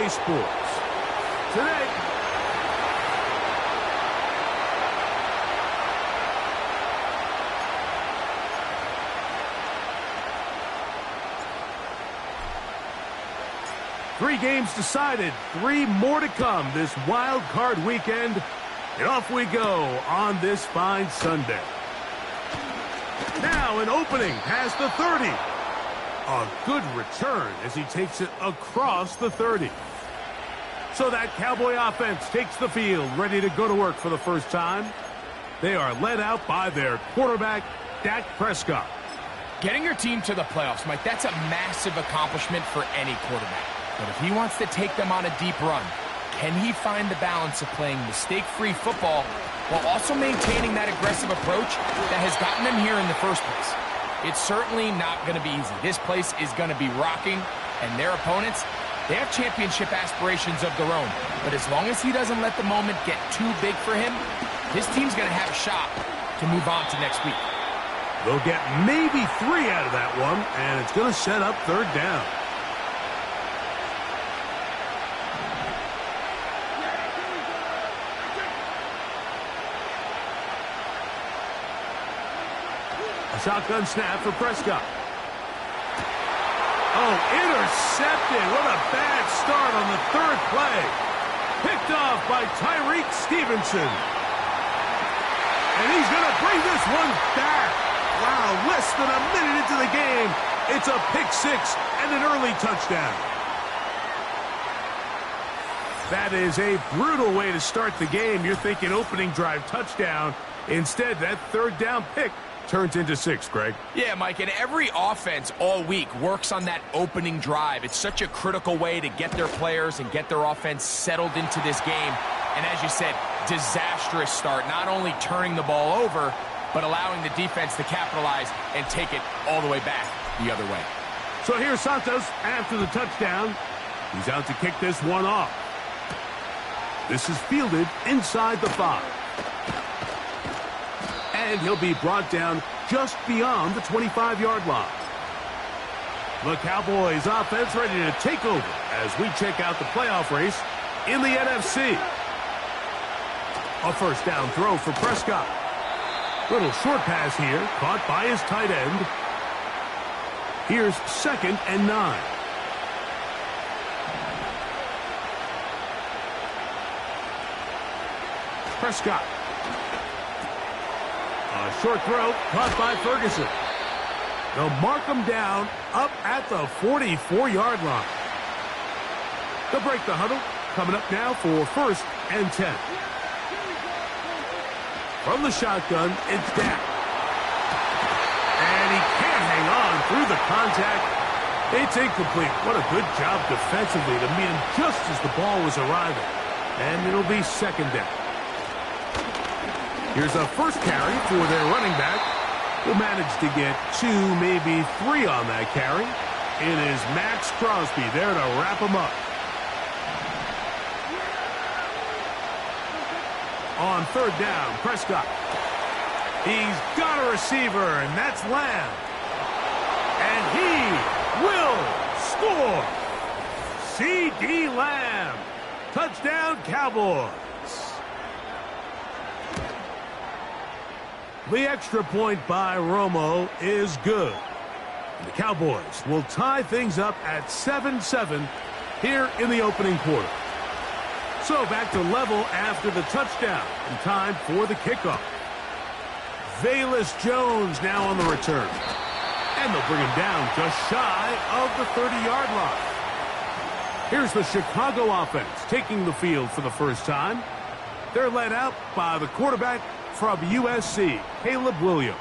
EA Sports. Today, three games decided, three more to come this wild card weekend. And off we go on this fine Sunday. Now an opening past the 30. A good return as he takes it across the 30. So that Cowboy offense takes the field, ready to go to work for the first time. They are led out by their quarterback, Dak Prescott. Getting your team to the playoffs, Mike, that's a massive accomplishment for any quarterback. But if he wants to take them on a deep run, can he find the balance of playing mistake-free football while also maintaining that aggressive approach that has gotten them here in the first place? It's certainly not going to be easy. This place is going to be rocking, and their opponents, they have championship aspirations of their own. But as long as he doesn't let the moment get too big for him, his team's going to have a shot to move on to next week. They'll get maybe 3 out of that one, and it's going to set up third down. Shotgun snap for Prescott. Oh, intercepted. What a bad start on the third play. Picked off by Tyreek Stevenson. And he's going to bring this one back. Wow, less than a minute into the game. It's a pick six and an early touchdown. That is a brutal way to start the game. You're thinking opening drive touchdown. Instead, that third down pick turns into 6, Greg. Yeah, Mike, and every offense all week works on that opening drive. It's such a critical way to get their players and get their offense settled into this game. And as you said, disastrous start, not only turning the ball over, but allowing the defense to capitalize and take it all the way back the other way. So here's Santos after the touchdown. He's out to kick this one off. This is fielded inside the 5. And he'll be brought down just beyond the 25-yard line. The Cowboys offense ready to take over as we check out the playoff race in the NFC. A first down throw for Prescott. Little short pass here, caught by his tight end. Here's 2nd and 9. Prescott. A short throw caught by Ferguson. They'll mark him down up at the 44-yard line. They'll break the huddle. Coming up now for 1st and 10. From the shotgun, it's Dak. And he can't hang on through the contact. It's incomplete. What a good job defensively to meet him just as the ball was arriving. And it'll be 2nd down. Here's a first carry for their running back. He'll manage to get 2, maybe 3 on that carry. It is Max Crosby there to wrap him up. On 3rd down, Prescott. He's got a receiver, and that's Lamb. And he will score. C.D. Lamb. Touchdown, Cowboys. The extra point by Romo is good. The Cowboys will tie things up at 7-7 here in the opening quarter. So back to level after the touchdown and time for the kickoff. Velus Jones now on the return. And they'll bring him down just shy of the 30-yard line. Here's the Chicago offense taking the field for the first time. They're led out by the quarterback from USC, Caleb Williams.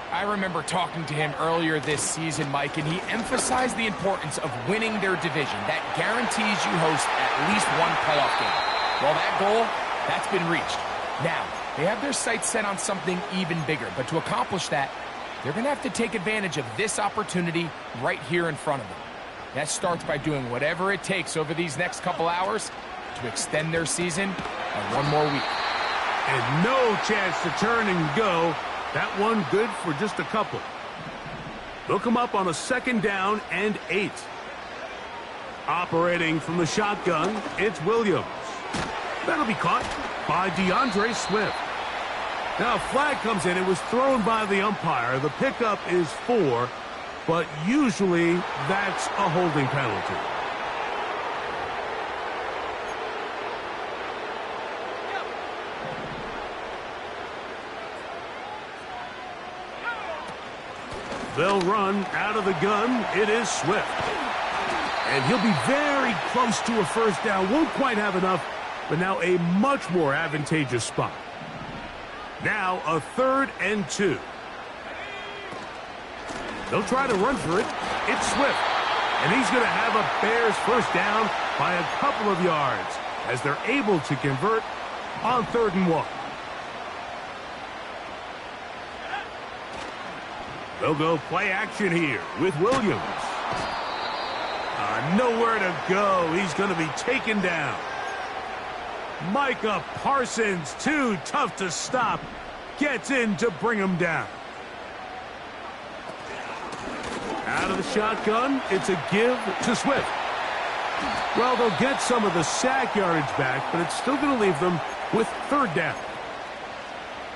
I remember talking to him earlier this season, Mike, and he emphasized the importance of winning their division. That guarantees you host at least one playoff game. Well, that goal, that's been reached. Now, they have their sights set on something even bigger, but to accomplish that, they're going to have to take advantage of this opportunity right here in front of them. That starts by doing whatever it takes over these next couple hours to extend their season by one more week. And no chance to turn and go. That one good for just a couple. They'll come up on a 2nd down and 8. Operating from the shotgun, it's Williams. That'll be caught by DeAndre Swift. Now, a flag comes in. It was thrown by the umpire. The pickup is 4, but usually that's a holding penalty. They'll run out of the gun. It is Swift. And he'll be very close to a first down. Won't quite have enough, but now a much more advantageous spot. Now a 3rd and 2. They'll try to run for it. It's Swift. And he's going to have a Bears first down by a couple of yards as they're able to convert on 3rd and 1. They'll go play action here with Williams. Nowhere to go. He's going to be taken down. Micah Parsons, too tough to stop, gets in to bring him down. Out of the shotgun, it's a give to Swift. Well, they'll get some of the sack yardage back, but it's still going to leave them with 3rd down.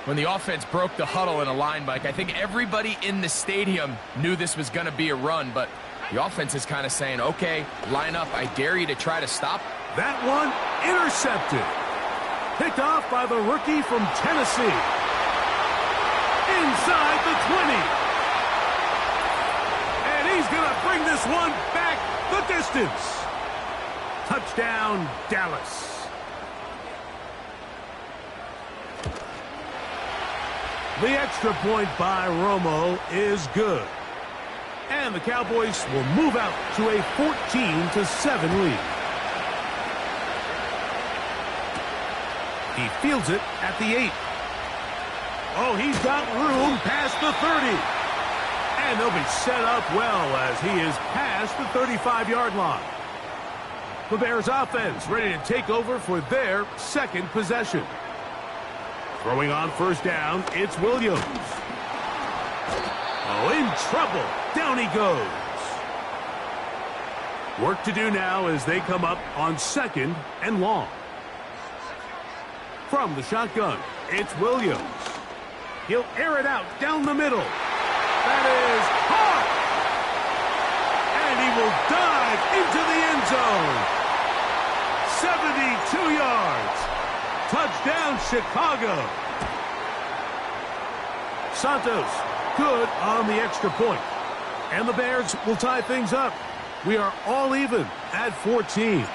When the offense broke the huddle in a line, Mike, I think everybody in the stadium knew this was going to be a run, but the offense is kind of saying, okay, line up, I dare you to try to stop. That one intercepted. Picked off by the rookie from Tennessee. Inside the 20. And he's going to bring this one back the distance. Touchdown, Dallas. The extra point by Romo is good. And the Cowboys will move out to a 14-7 lead. He fields it at the 8. Oh, he's got room past the 30. And they'll be set up well as he is past the 35-yard line. The Bears offense ready to take over for their 2nd possession. Throwing on first down, it's Williams. Oh, in trouble. Down he goes. Work to do now as they come up on 2nd and long. From the shotgun, it's Williams. He'll air it out down the middle. That is hard. And he will dive into the end zone. 72 yards. Touchdown, Chicago. Santos, good on the extra point. And the Bears will tie things up. We are all even at 14.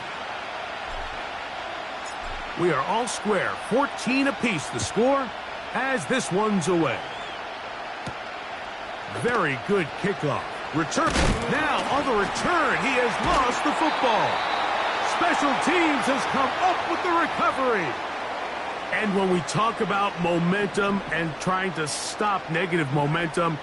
We are all square. 14 apiece the score as this one's away. Very good kickoff. Return. Now on the return, he has lost the football. Special teams has come up with the recovery. And when we talk about momentum and trying to stop negative momentum,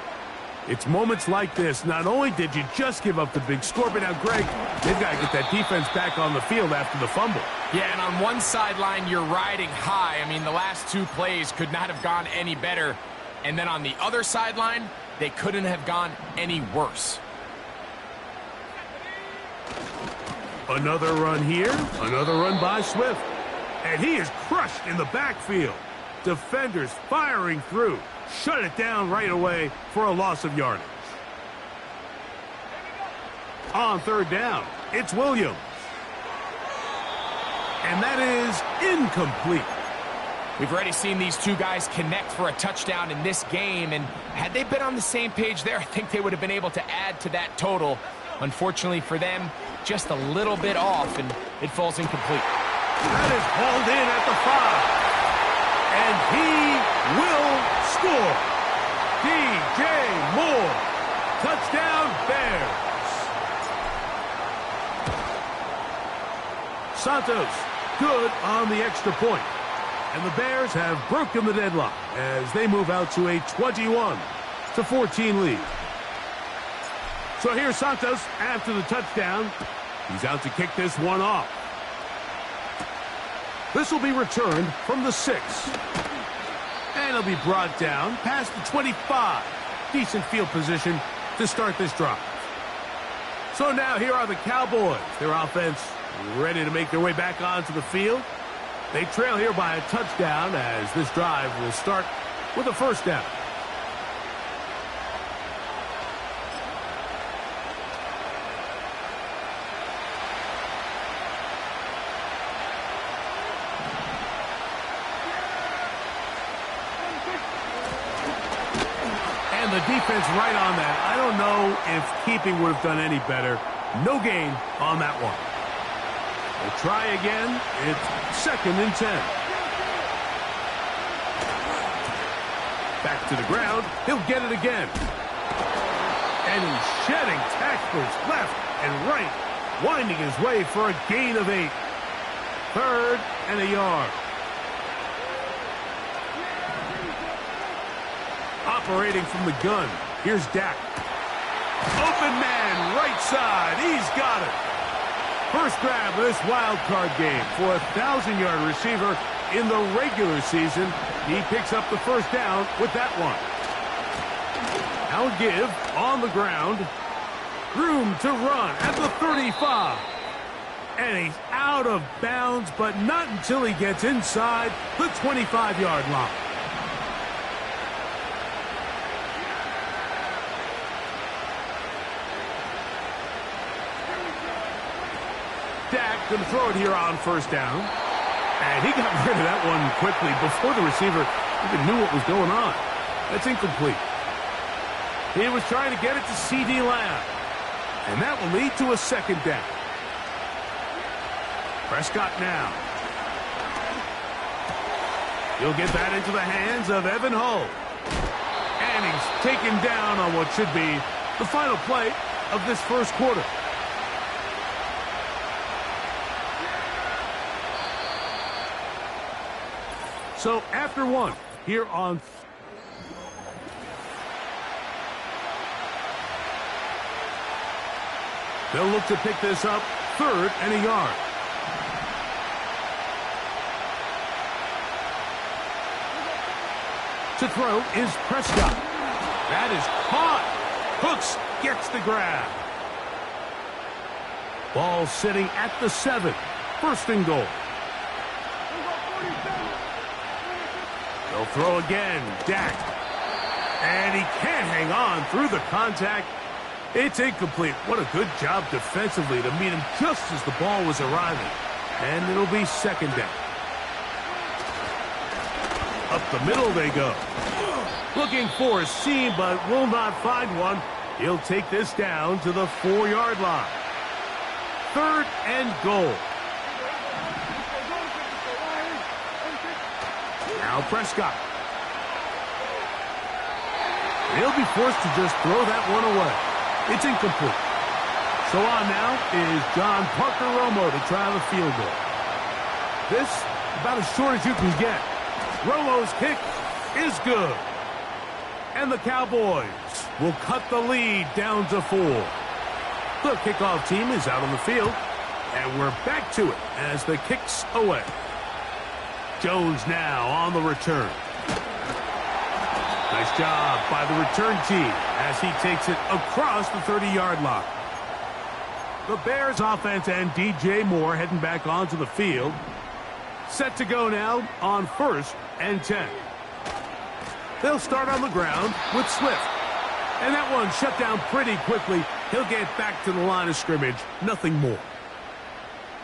it's moments like this. Not only did you just give up the big score, but now, Greg, they've got to get that defense back on the field after the fumble. Yeah, and on one sideline, you're riding high. I mean, the last 2 plays could not have gone any better. And then on the other sideline, they couldn't have gone any worse. Another run here, another run by Swift. And he is crushed in the backfield. Defenders firing through. Shut it down right away for a loss of yardage. On 3rd down, it's Williams. And that is incomplete. We've already seen these 2 guys connect for a touchdown in this game, and had they been on the same page there, I think they would have been able to add to that total. Unfortunately for them, just a little bit off, and it falls incomplete. That is hauled in at the 5. And he will score. DJ Moore. Touchdown, Bears. Santos, good on the extra point. And the Bears have broken the deadlock as they move out to a 21-14 lead. So here's Santos after the touchdown. He's out to kick this one off. This will be returned from the 6. And it'll be brought down past the 25. Decent field position to start this drive. So now here are the Cowboys. Their offense ready to make their way back onto the field. They trail here by a touchdown as this drive will start with a first down. And the defense right on that. I don't know if keeping would have done any better. No gain on that one. We'll try again. It's 2nd and 10. Back to the ground. He'll get it again. And he's shedding tacklers left and right, winding his way for a gain of 8. 3rd and a yard. Operating from the gun. Here's Dak. Open man, right side. He's got it. First grab of this wild card game for a 1,000-yard receiver in the regular season. He picks up the first down with that one. Now give on the ground. Room to run at the 35. And he's out of bounds, but not until he gets inside the 25-yard line. Dak going to throw it here on first down. And he got rid of that one quickly before the receiver even knew what was going on. That's incomplete. He was trying to get it to C.D. Lamb. And that will lead to a second down. Prescott now. He'll get that into the hands of Evan Hull. And he's taken down on what should be the final play of this first quarter. So after one, here on... They'll look to pick this up 3rd and a yard. To throw is Prescott. That is caught. Hooks gets the grab. Ball sitting at the 7. 1st and goal. They'll throw again. Dak. And he can't hang on through the contact. It's incomplete. What a good job defensively to meet him just as the ball was arriving. And it'll be second down. Up the middle they go. Looking for a seam, but will not find one. He'll take this down to the 4-yard line. 3rd and goal. Now Prescott. He'll be forced to just throw that one away. It's incomplete. So on now is John Parker Romo to try the field goal. This, about as short as you can get. Romo's kick is good. And the Cowboys will cut the lead down to 4. The kickoff team is out on the field. And we're back to it as the kick's away. Jones now on the return. Nice job by the return team as he takes it across the 30-yard line. The Bears offense and DJ Moore heading back onto the field. Set to go now on 1st and 10. They'll start on the ground with Swift. And that one shut down pretty quickly. He'll get back to the line of scrimmage. Nothing more.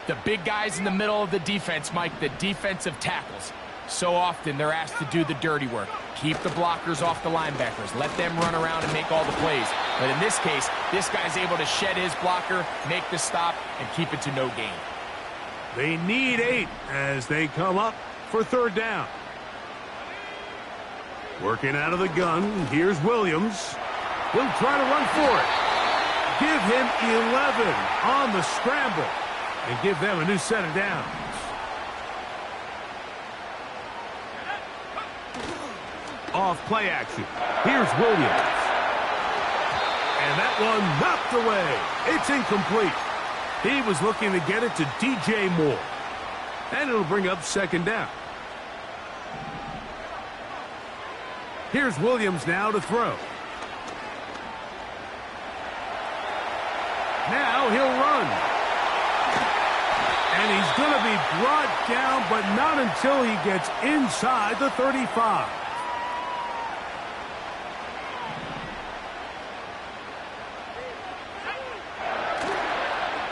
The big guys in the middle of the defense, Mike, the defensive tackles. So often they're asked to do the dirty work. Keep the blockers off the linebackers. Let them run around and make all the plays. But in this case, this guy's able to shed his blocker, make the stop, and keep it to no gain. They need 8 as they come up for 3rd down. Working out of the gun, here's Williams. He'll try to run for it. Give him 11 on the scramble and give them a new set of downs. Off play action. Here's Williams. And that one knocked away. It's incomplete. He was looking to get it to DJ Moore. And it'll bring up 2nd down. Here's Williams now to throw. Now he'll run. And he's going to be brought down, but not until he gets inside the 35.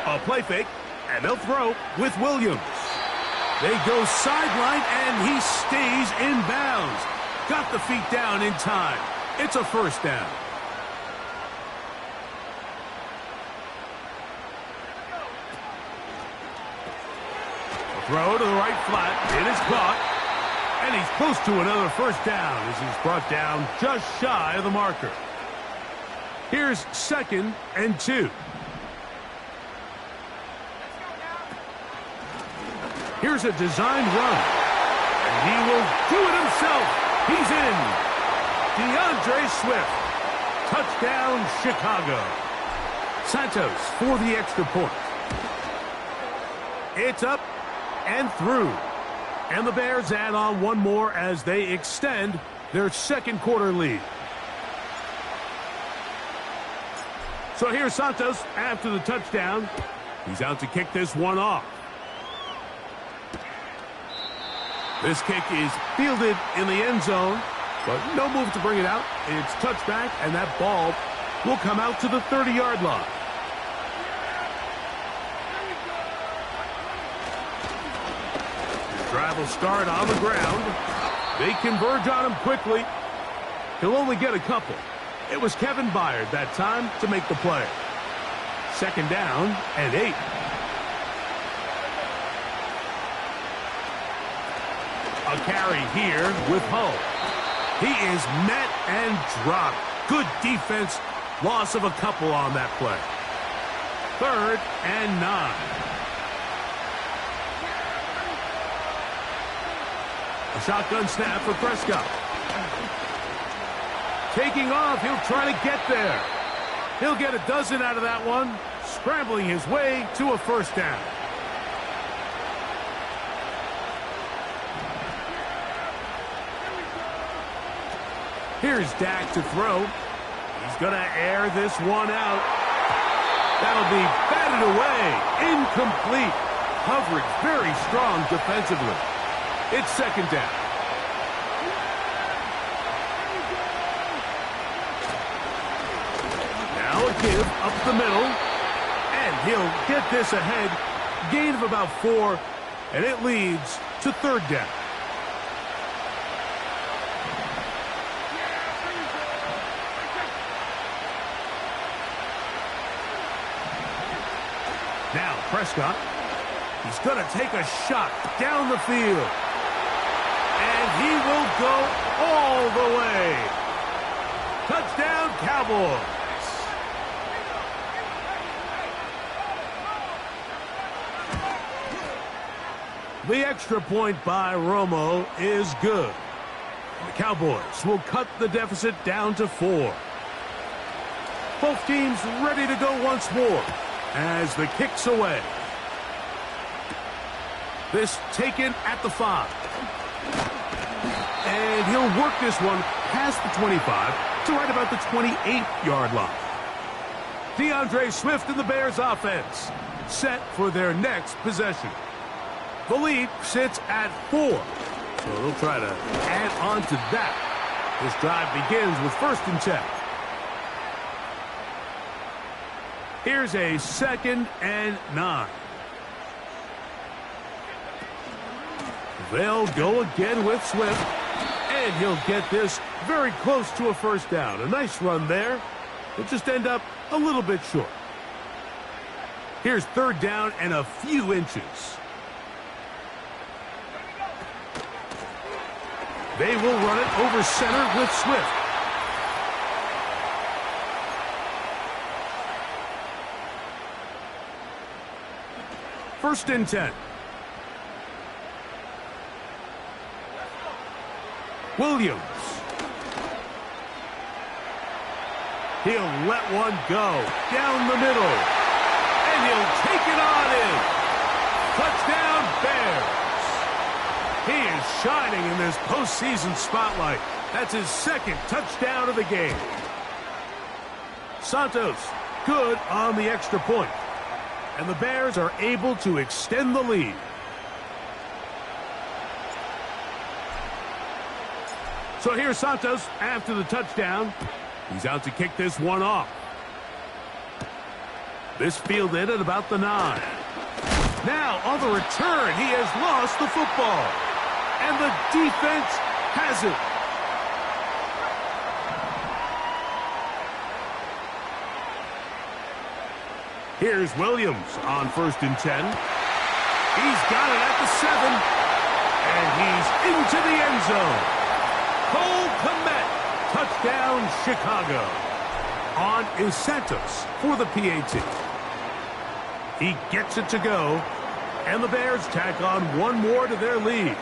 A play fake, and they'll throw with Williams. They go sideline, and he stays in bounds. Got the feet down in time. It's a first down. Throw to the right flat. It is caught. And he's close to another first down as he's brought down just shy of the marker. Here's 2nd and 2. Here's a designed run. And he will do it himself. He's in. DeAndre Swift. Touchdown, Chicago. Santos for the extra point. It's up and through. And the Bears add on one more as they extend their second quarter lead. So here's Santos after the touchdown. He's out to kick this one off. This kick is fielded in the end zone, but no move to bring it out. It's touchback, and that ball will come out to the 30-yard line. The drive will start on the ground. They converge on him quickly. He'll only get a couple. It was Kevin Byard that time to make the play. 2nd down and 8. A carry here with Hull. He is met and dropped. Good defense. Loss of a couple on that play. 3rd and 9. A shotgun snap for Prescott. Taking off, he'll try to get there. He'll get a dozen out of that one, scrambling his way to a first down. Here's Dak to throw. He's going to air this one out. That'll be batted away. Incomplete. Coverage very strong defensively. It's 2nd down. Now a give up the middle. And he'll get this ahead. Gain of about 4. And it leads to 3rd down. Now Prescott, he's going to take a shot down the field. And he will go all the way. Touchdown, Cowboys. The extra point by Romo is good. The Cowboys will cut the deficit down to 4. Both teams ready to go once more. As the kick's away. This taken at the 5. And he'll work this one past the 25 to right about the 28-yard line. DeAndre Swift and the Bears offense set for their next possession. The lead sits at 4. So they'll try to add on to that. This drive begins with 1st and 10. Here's a 2nd and 9. They'll go again with Swift, and he'll get this very close to a first down. A nice run there. He'll just end up a little bit short. Here's 3rd down and a few inches. They will run it over center with Swift. First and 10. Williams. He'll let one go down the middle. And he'll take it on in. Touchdown, Bears. He is shining in this postseason spotlight. That's his 2nd touchdown of the game. Santos good on the extra point. And the Bears are able to extend the lead. So here's Santos after the touchdown. He's out to kick this one off. This fielded at about the 9. Now on the return, he has lost the football. And the defense has it. Here's Williams on 1st and 10. He's got it at the 7. And he's into the end zone. Cole Kmet, touchdown Chicago. On is Santos for the PAT. He gets it to go. And the Bears tack on one more to their lead.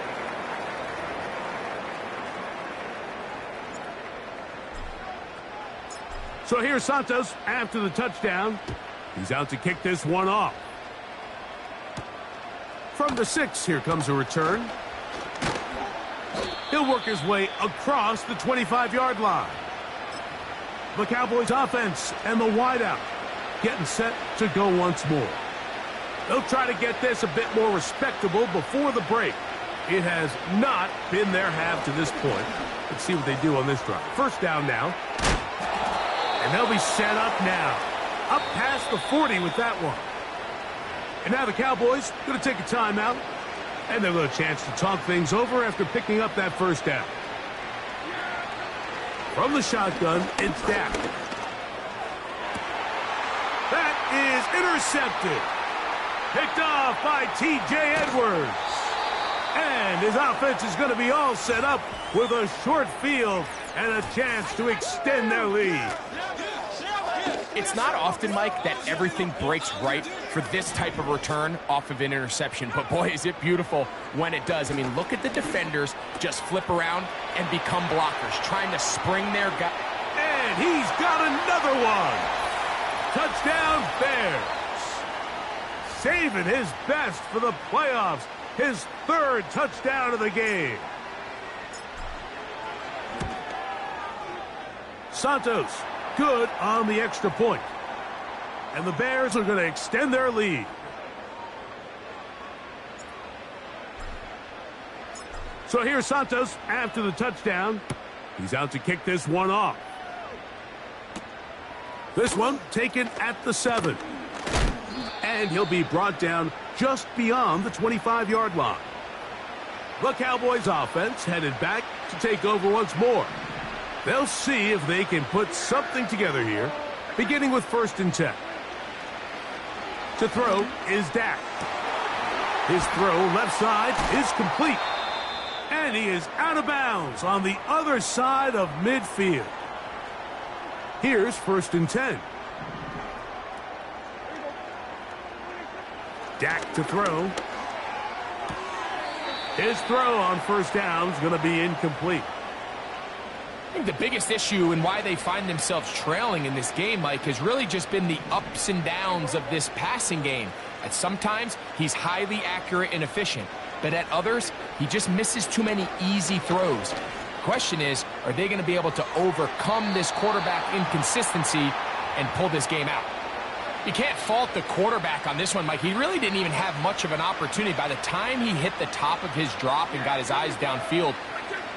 So here's Santos after the touchdown. He's out to kick this one off. From the 6, here comes a return. He'll work his way across the 25-yard line. The Cowboys offense and the wideout getting set to go once more. They'll try to get this a bit more respectable before the break. It has not been their half to this point. Let's see what they do on this drive. First down now. And they'll be set up now. Up past the 40 with that one. And now the Cowboys going to take a timeout. And they'll get a chance to talk things over after picking up that first down. From the shotgun, it's Dak. That is intercepted. Picked off by T.J. Edwards. And his offense is going to be all set up with a short field and a chance to extend their lead. It's not often, Mike, that everything breaks right for this type of return off of an interception. But, boy, is it beautiful when it does. I mean, look at the defenders just flip around and become blockers, trying to spring their guy. And he's got another one. Touchdown, Bears. Saving his best for the playoffs. His 3rd touchdown of the game. Santos, good on the extra point. And the Bears are going to extend their lead. So here's Santos after the touchdown. He's out to kick this one off. This one taken at the 7. And he'll be brought down just beyond the 25-yard line. The Cowboys offense headed back to take over once more. They'll see if they can put something together here, beginning with 1st and 10. To throw is Dak. His throw left side is complete. And he is out of bounds on the other side of midfield. Here's 1st and 10. Dak to throw. His throw on 1st down is going to be incomplete. I think the biggest issue and why they find themselves trailing in this game, Mike, has really just been the ups and downs of this passing game. At sometimes, he's highly accurate and efficient, but at others, he just misses too many easy throws. The question is, are they going to be able to overcome this quarterback inconsistency and pull this game out? You can't fault the quarterback on this one, Mike. He really didn't even have much of an opportunity. By the time he hit the top of his drop and got his eyes downfield,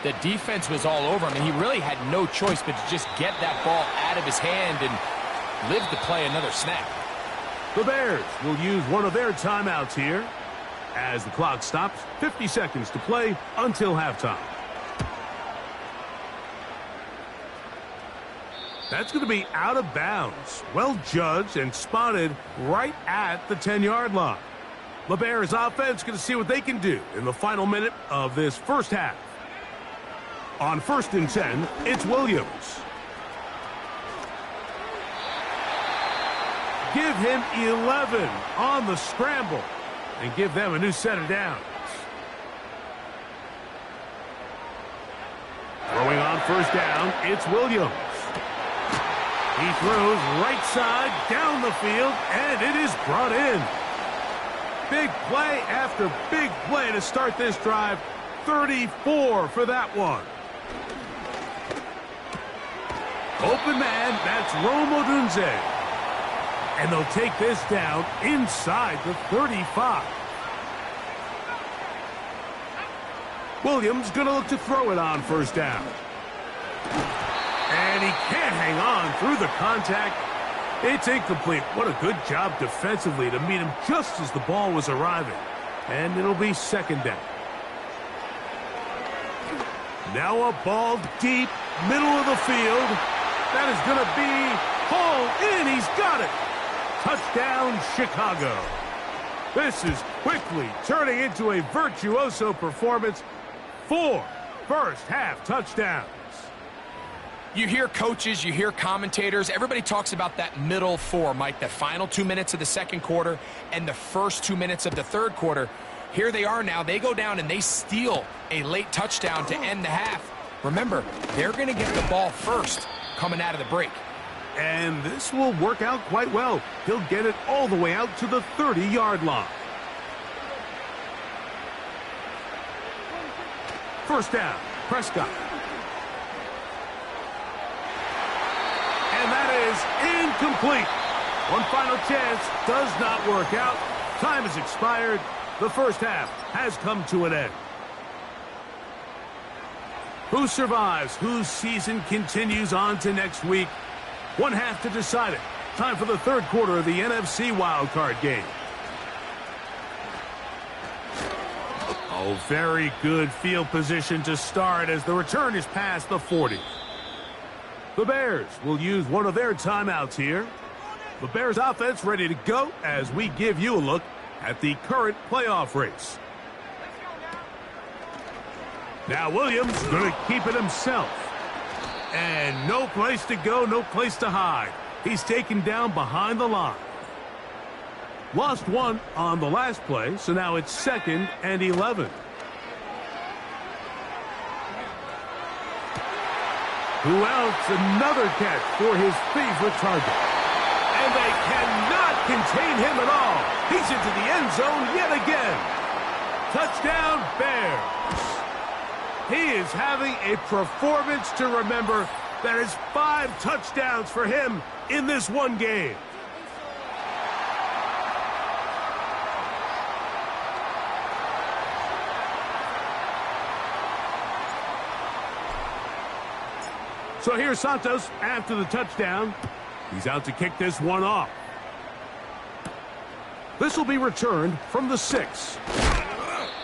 the defense was all over him, and he really had no choice but to just get that ball out of his hand and live to play another snap. The Bears will use one of their timeouts here as the clock stops. 50 seconds to play until halftime. That's going to be out of bounds. Well judged and spotted right at the 10-yard line. The Bears offense going to see what they can do in the final minute of this first half. On 1st and 10, it's Williams. Give him 11 on the scramble and give them a new set of downs. Throwing on 1st down, it's Williams. He throws right side down the field, and it is brought in. Big play after big play to start this drive. 34 for that one. Open man, that's Rome Odunze. And they'll take this down inside the 35. Williams going to look to throw it on first down. And he can't hang on through the contact. It's incomplete. What a good job defensively to meet him just as the ball was arriving. And it'll be second down. Now a ball deep, middle of the field. That is going to be hauled in. He's got it. Touchdown, Chicago. This is quickly turning into a virtuoso performance. 4 first-half touchdowns. You hear coaches, you hear commentators, everybody talks about that middle 4, Mike, the final 2 minutes of the second quarter and the first 2 minutes of the third quarter. Here they are now. They go down and they steal a late touchdown to end the half. Remember, they're going to get the ball first coming out of the break. And this will work out quite well. He'll get it all the way out to the 30-yard line. First down, Prescott. And that is incomplete. One final chance does not work out. Time has expired. The first half has come to an end. Who survives? Whose season continues on to next week? One half to decide it. Time for the third quarter of the NFC wildcard game. Oh, very good field position to start as the return is past the 40. The Bears will use one of their timeouts here. The Bears offense ready to go as we give you a look at the current playoff race. Now Williams going to keep it himself. And no place to go, no place to hide. He's taken down behind the line. Lost one on the last play, so now it's 2nd and 11. Who else? Another catch for his favorite target. And they cannot contain him at all. He's into the end zone yet again. Touchdown, Bears. He is having a performance to remember. That is 5 touchdowns for him in this one game. So here's Santos after the touchdown. He's out to kick this one off. This will be returned from the 6.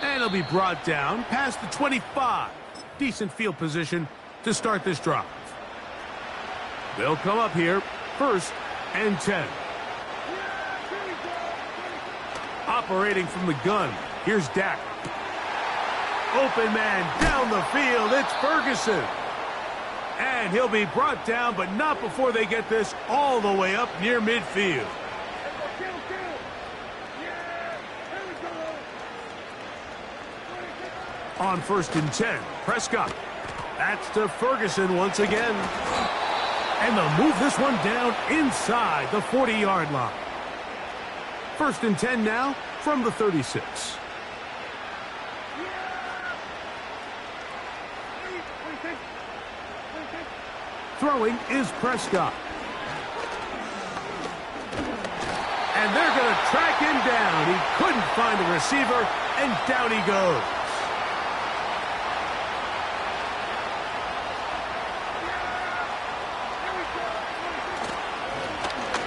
And it'll be brought down past the 25. Decent field position to start this drive. They'll come up here, 1st and 10. Operating from the gun, here's Dak. Open man down the field, it's Ferguson. And he'll be brought down, but not before they get this all the way up near midfield. On 1st and 10, Prescott. That's to Ferguson once again. And they'll move this one down inside the 40-yard line. 1st and 10 now from the 36. Throwing is Prescott. And they're going to track him down. He couldn't find a receiver, and down he goes.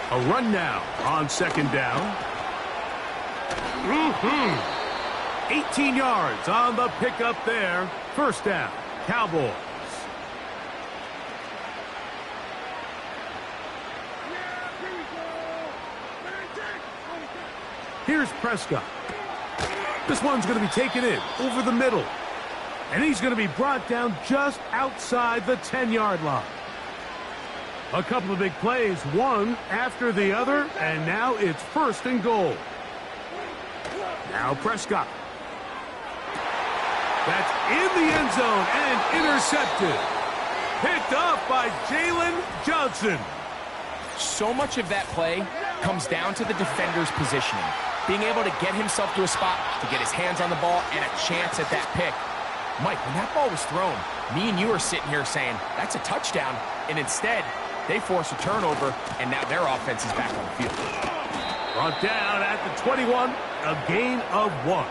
A run now on 2nd down. 18 yards on the pickup there. First down, Cowboys. Here's Prescott. This one's going to be taken in over the middle. And he's going to be brought down just outside the 10-yard line. A couple of big plays, one after the other, and now it's 1st and goal. Now Prescott. That's in the end zone and intercepted. Picked off by Jalen Johnson. So much of that play comes down to the defender's positioning. Being able to get himself to a spot, to get his hands on the ball, and a chance at that pick. Mike, when that ball was thrown, me and you are sitting here saying, that's a touchdown. And instead, They force a turnover, and now their offense is back on the field. Brought down at the 21, a gain of 1.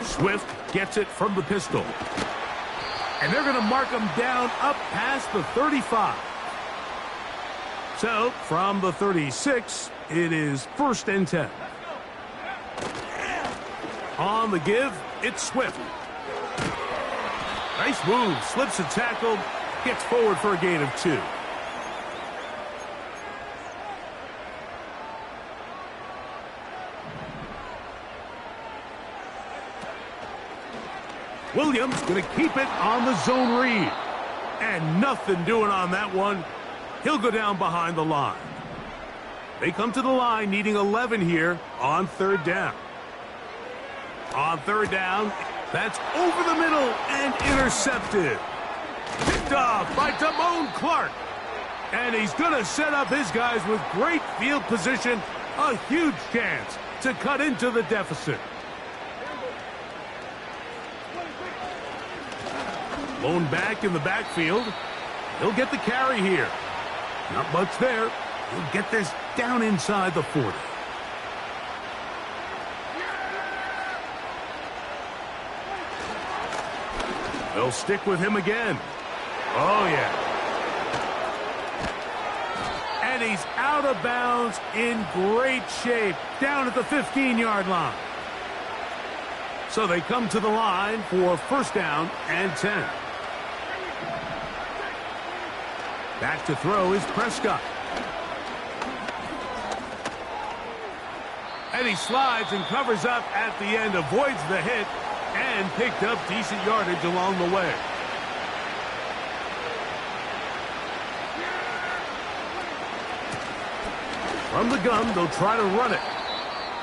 Swift gets it from the pistol. And they're going to mark him down up past the 35. So, from the 36, it is 1st and 10. On the give, it's Swift. Nice move, slips a tackle, gets forward for a gain of 2. Williams going to keep it on the zone read. And nothing doing on that one. He'll go down behind the line. They come to the line needing 11 here on 3rd down. On 3rd down, that's over the middle and intercepted. Picked off by Damone Clark. And he's going to set up his guys with great field position. A huge chance to cut into the deficit. Blown back in the backfield. He'll get the carry here. Not much there. He'll get this down inside the 40. They'll stick with him again. Oh, yeah. And he's out of bounds in great shape down at the 15-yard line. So they come to the line for 1st down and 10. Back to throw is Prescott. And he slides and covers up at the end, avoids the hit, and picked up decent yardage along the way. From the gun, they'll try to run it.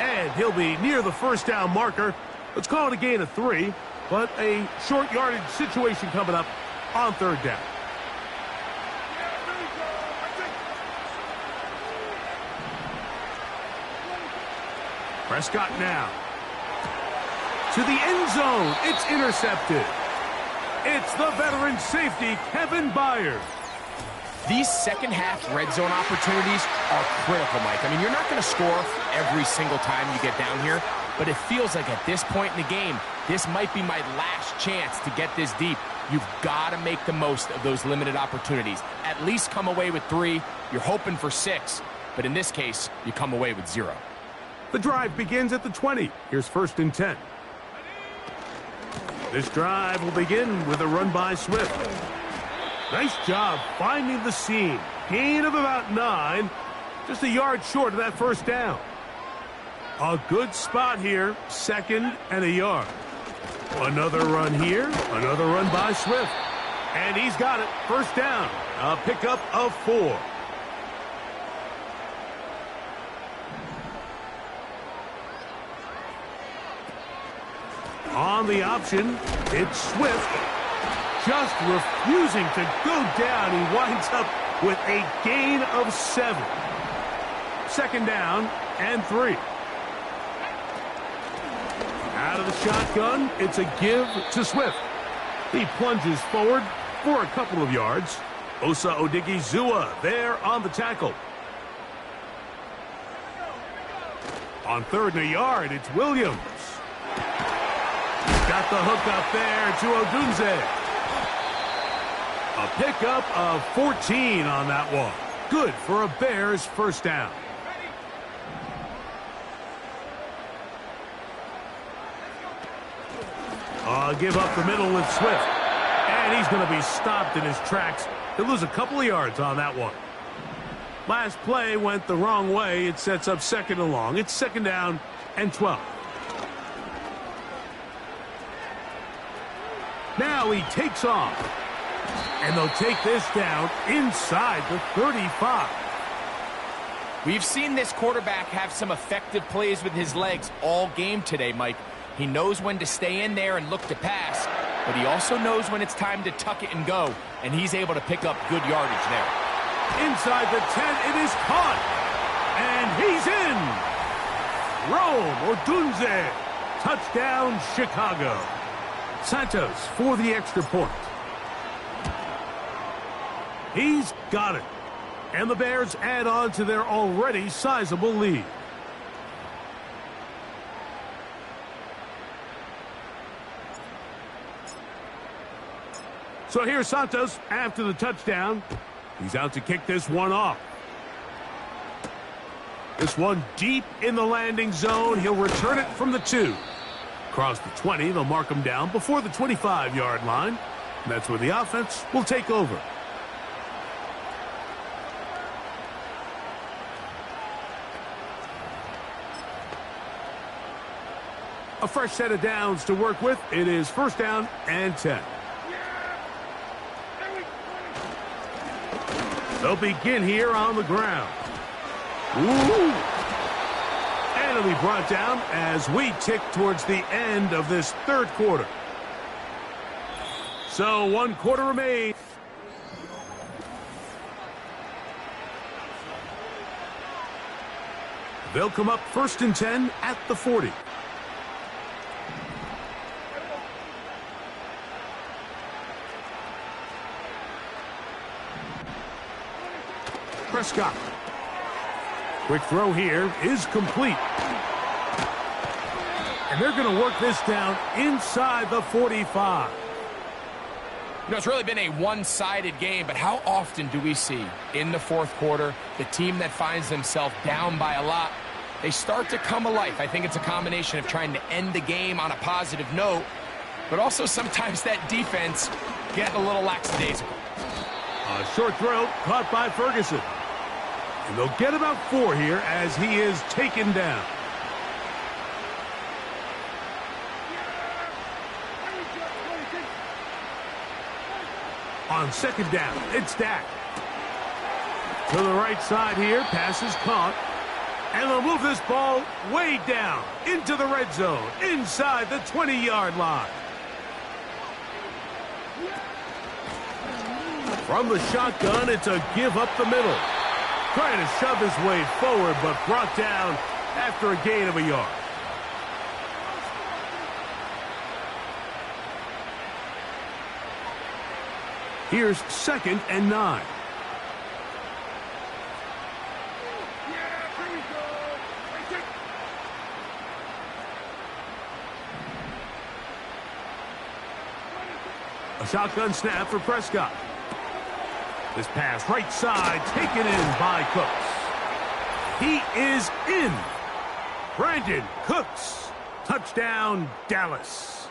And he'll be near the 1st down marker. Let's call it a gain of 3, but a short yardage situation coming up on 3rd down. Prescott now. To the end zone. It's intercepted. It's the veteran safety, Kevin Byers. These second-half red zone opportunities are critical, Mike. I mean, you're not going to score every single time you get down here, but it feels like at this point in the game, this might be my last chance to get this deep. You've got to make the most of those limited opportunities. At least come away with 3. You're hoping for 6, but in this case, you come away with 0. The drive begins at the 20. Here's 1st and 10. This drive will begin with a run by Swift. Nice job finding the seam. Gain of about 9. Just a yard short of that 1st down. A good spot here. 2nd and a yard. Another run here. Another run by Swift. And he's got it. 1st down. A pickup of 4. On the option, it's Swift. Just refusing to go down. He winds up with a gain of 7. 2nd down and 3. Out of the shotgun, it's a give to Swift. He plunges forward for a couple of yards. Osa Odigizua there on the tackle. On 3rd and a yard, it's Williams. Got the hook up there to Odunze. A pickup of 14 on that one. Good for a Bears 1st down. Give up the middle with Swift. And he's going to be stopped in his tracks. He'll lose a couple of yards on that one. Last play went the wrong way. It sets up 2nd and long. It's 2nd down and 12. Now he takes off. And they'll take this down inside the 35. We've seen this quarterback have some effective plays with his legs all game today, Mike. He knows when to stay in there and look to pass, but he also knows when it's time to tuck it and go, and he's able to pick up good yardage there. Inside the 10, it is caught. And he's in. Rome Odunze Touchdown, Chicago. Santos for the extra point. He's got it. And the Bears add on to their already sizable lead. So here's Santos after the touchdown. He's out to kick this one off. This one deep in the landing zone. He'll return it from the 2. Across the 20, they'll mark him down before the 25-yard line. And that's where the offense will take over. A fresh set of downs to work with. It is 1st down and 10. They'll begin here on the ground. Ooh. And it'll be brought down as we tick towards the end of this 3rd quarter. So 1 quarter remains. They'll come up 1st and 10 at the 40. Prescott. Quick throw here is complete. And they're going to work this down inside the 45. You know, it's really been a one-sided game, but how often do we see in the 4th quarter the team that finds themselves down by a lot, they start to come alive? I think it's a combination of trying to end the game on a positive note, but also sometimes that defense getting a little lackadaisical. A short throw caught by Ferguson. And they'll get about 4 here as he is taken down. On 2nd down, it's Dak. To the right side here, pass is caught. And they'll move this ball way down into the red zone, inside the 20-yard line. From the shotgun, it's a give up the middle. Trying to shove his way forward, but brought down after a gain of a yard. Here's 2nd and 9. A shotgun snap for Prescott. This pass right side taken in by Cooks. He is in. Brandon Cooks. Touchdown, Dallas.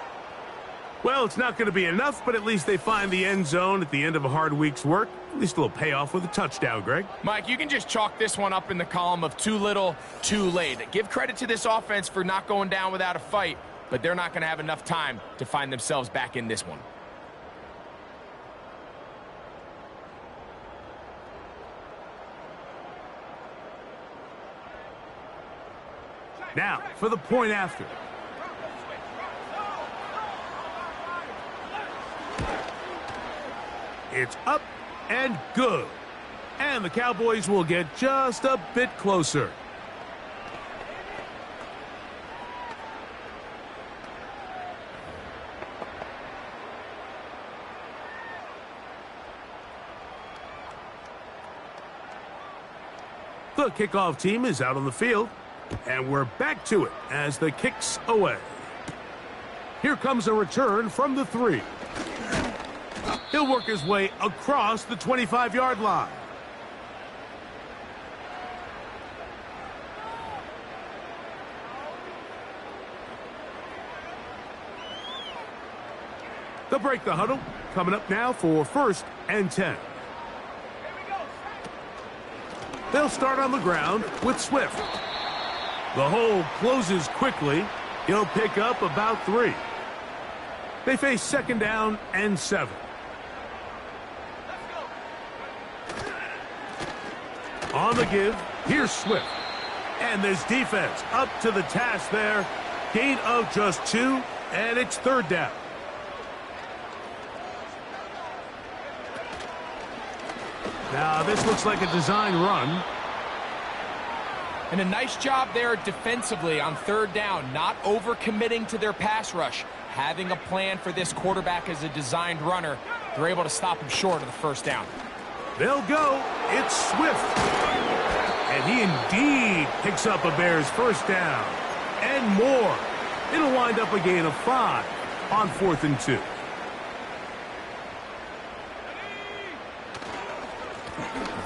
Well, it's not going to be enough, but at least they find the end zone at the end of a hard week's work. At least a little payoff with a touchdown, Greg. Mike, you can just chalk this one up in the column of too little, too late. Give credit to this offense for not going down without a fight, but they're not going to have enough time to find themselves back in this one. Now, for the point after. It's up and good. And the Cowboys will get just a bit closer. The kickoff team is out on the field. And we're back to it as the kick's away. Here comes a return from the 3. He'll work his way across the 25-yard line. They'll break the huddle. Coming up now for 1st and 10. They'll start on the ground with Swift. The hole closes quickly. He'll pick up about 3. They face 2nd down and 7. On the give, here's Swift. And this defense up to the task there. Gain of just 2, and it's 3rd down. Now, this looks like a design run. And a nice job there defensively on third down, not overcommitting to their pass rush. Having a plan for this quarterback as a designed runner, they're able to stop him short of the first down. They'll go. It's Swift. And he indeed picks up a Bears first down. And more. It'll wind up a gain of 5 on 4th and 2.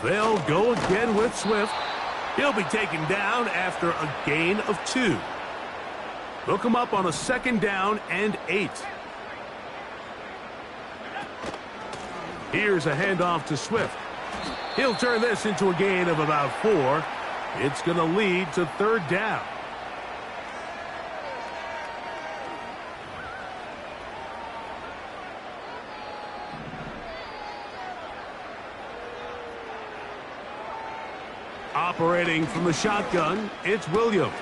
They'll go again with Swift. He'll be taken down after a gain of 2. They'll come up on a 2nd down and 8. Here's a handoff to Swift. He'll turn this into a gain of about 4. It's going to lead to 3rd down. Operating from the shotgun, it's Williams.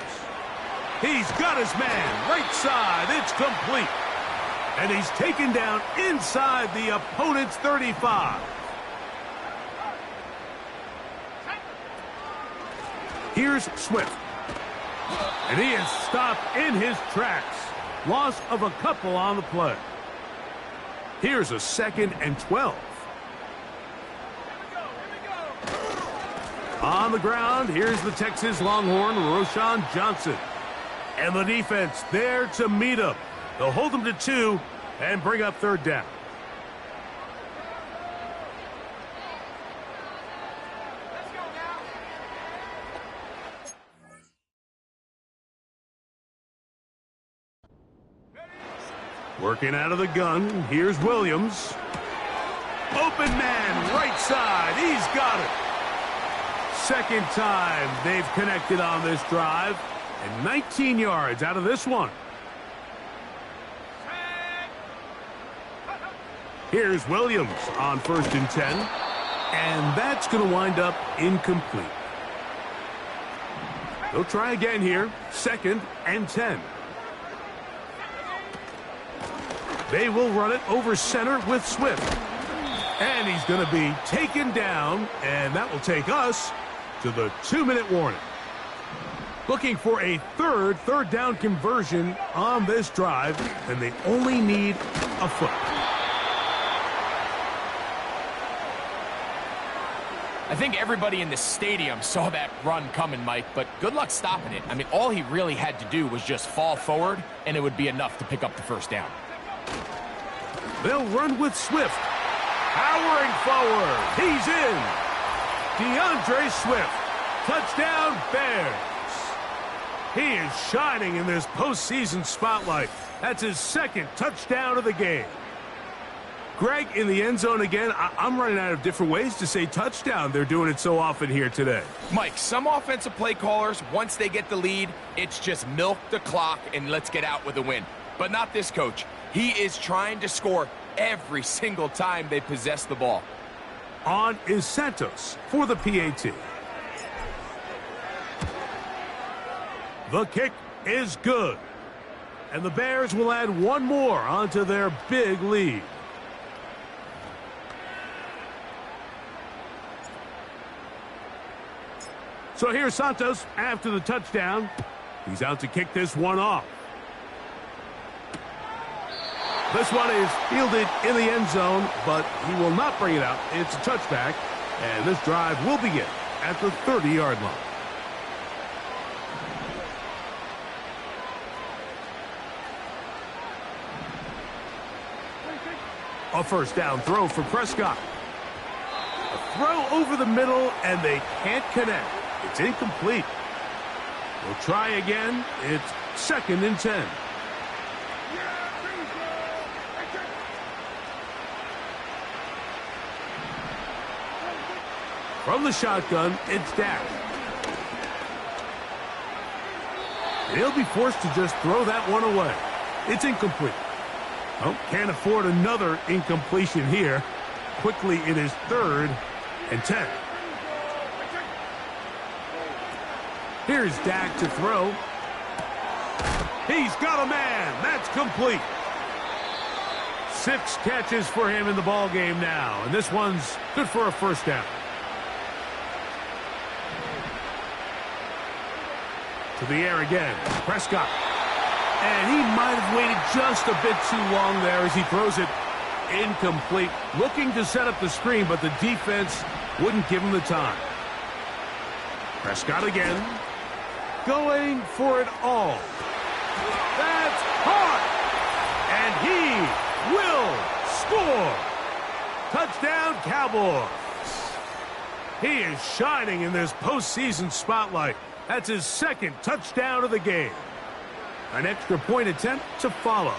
He's got his man, right side, it's complete. And he's taken down inside the opponent's 35. Here's Swift. And he is stopped in his tracks. Loss of a couple on the play. Here's a 2nd and 12. On the ground, here's the Texas Longhorn, Roschon Johnson. And the defense there to meet him. They'll hold him to 2 and bring up 3rd down. Working out of the gun, here's Williams. Open man, right side, he's got it. 2nd time they've connected on this drive, and 19 yards out of this one. Here's Williams on 1st and 10, and that's going to wind up incomplete. They'll try again here, 2nd and 10. They will run it over center with Swift. And he's going to be taken down, and that will take us to the 2-minute warning. Looking for a third down conversion on this drive, and they only need a foot. I think everybody in the stadium saw that run coming, Mike, but good luck stopping it. I mean, all he really had to do was just fall forward, and it would be enough to pick up the first down. They'll run with Swift. Powering forward. He's in. DeAndre Swift. Touchdown, Bears. He is shining in this postseason spotlight. That's his 2nd touchdown of the game. Greg, in the end zone again, I'm running out of different ways to say touchdown. They're doing it so often here today. Mike, some offensive play callers, once they get the lead, it's just milk the clock and let's get out with a win. But not this coach. He is trying to score every single time they possess the ball. On is Santos for the PAT. The kick is good. And the Bears will add one more onto their big lead. So here's Santos after the touchdown. He's out to kick this one off. This one is fielded in the end zone, but he will not bring it out. It's a touchback, and this drive will begin at the 30-yard line. A first down throw for Prescott. A throw over the middle, and they can't connect. It's incomplete. We'll try again. It's 2nd and 10. From the shotgun, it's Dak. He'll be forced to just throw that one away. It's incomplete. Oh, can't afford another incompletion here. Quickly, it is 3rd and 10. Here's Dak to throw. He's got a man. That's complete. 6 catches for him in the ball game now, and this one's good for a first down. To the air again. Prescott. And he might have waited just a bit too long there as he throws it incomplete. Looking to set up the screen, but the defense wouldn't give him the time. Prescott again. Going for it all. That's hard. And he will score. Touchdown, Cowboys. He is shining in this postseason spotlight. That's his second touchdown of the game. An extra point attempt to follow.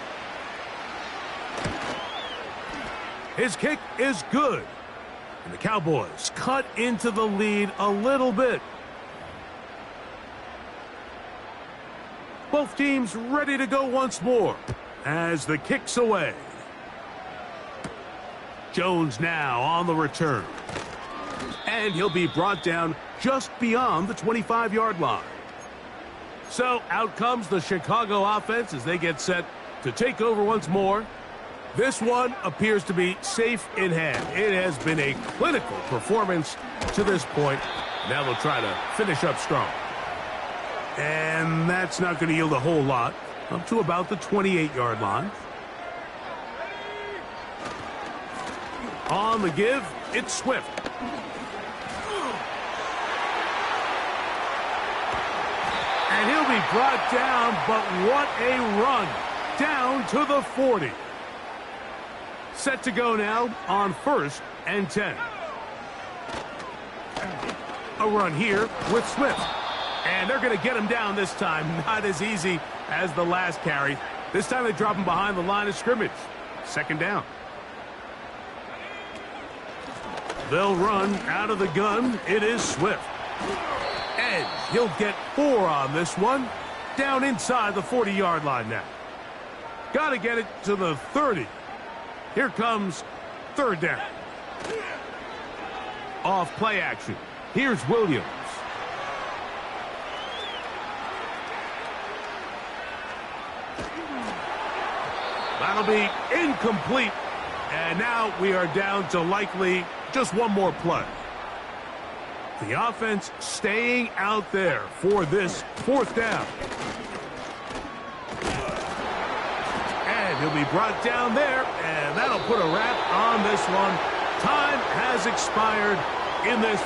His kick is good. And the Cowboys cut into the lead a little bit. Both teams ready to go once more as the kick's away. Jones now on the return. And he'll be brought down just beyond the 25-yard line. So out comes the Chicago offense as they get set to take over once more. This one appears to be safe in hand. It has been a clinical performance to this point. Now they'll try to finish up strong. And that's not going to yield a whole lot. Up to about the 28-yard line. On the give, it's Swift. And he'll be brought down, but what a run. Down to the 40. Set to go now on 1st and 10. A run here with Swift. And they're going to get him down this time. Not as easy as the last carry. This time they drop him behind the line of scrimmage. 2nd down. They'll run out of the gun. It is Swift. And he'll get 4 on this one. Down inside the 40-yard line now. Got to get it to the 30. Here comes 3rd down. Off play action. Here's Williams. That'll be incomplete. And now we are down to likely just one more play. The offense staying out there for this 4th down. And he'll be brought down there, and that'll put a wrap on this one. Time has expired in this